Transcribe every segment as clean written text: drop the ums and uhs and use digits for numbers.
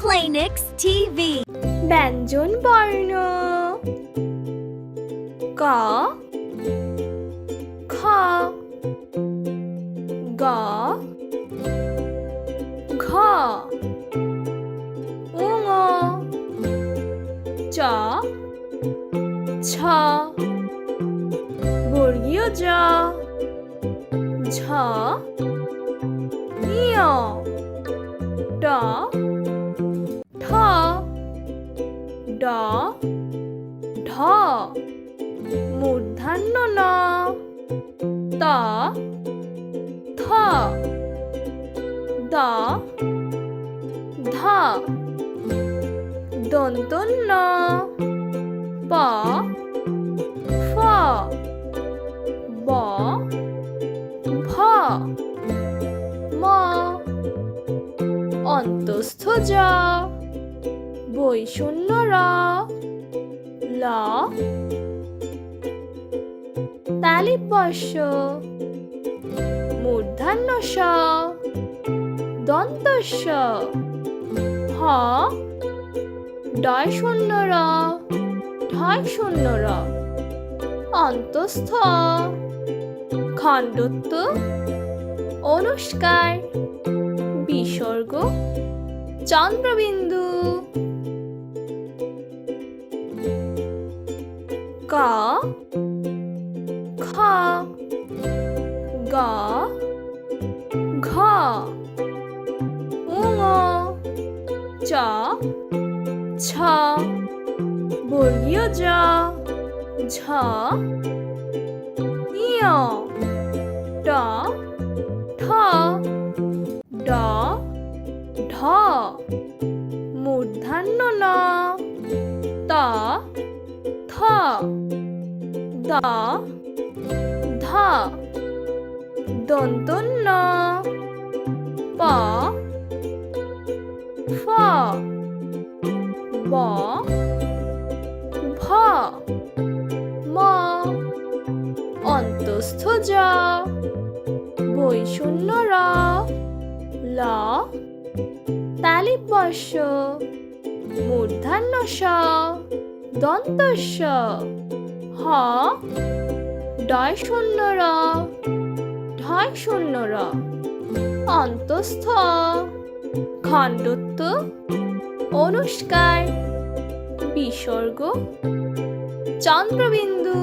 Playnix TV ব্যঞ্জন বর্ণ ক খ গ ঘ ঙ চ ছ বর্গীয় জ ঝ ঞ ট ঠ ড ঢ মূর্ধন্য ন ত থ দ ধ দন্তন্য ন প ফ ব ভ ম অন্তস্থ জ বৈষণ্য র ল তালিবস্য মূর্ধন্য ষ দন্তস্য হ ডয়শূন্য র ঢয়শূন্য র অন্তস্থ খণ্ডত্ব অনুষ্কার বিসর্গ চন্দ্রবিন্দু ক খ গ ঘ ঙ চ ছ বর্গীয় জ ঝ ঞ ট ঠ ড ঢ মূর্ধন্য ন ত থ দ ধ দন্তন্য প ফ ব ভ ম অন্তস্থ জ বৈষণ্য র ল তালিবস্য মূর্ধন্য ষ দন্তস্য হ ডয়শূন্য র ঢয়শূন্য র অন্তস্থ খণ্ডত্ব অনুষ্কার বিসর্গ চন্দ্রবিন্দু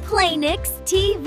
Playnix TV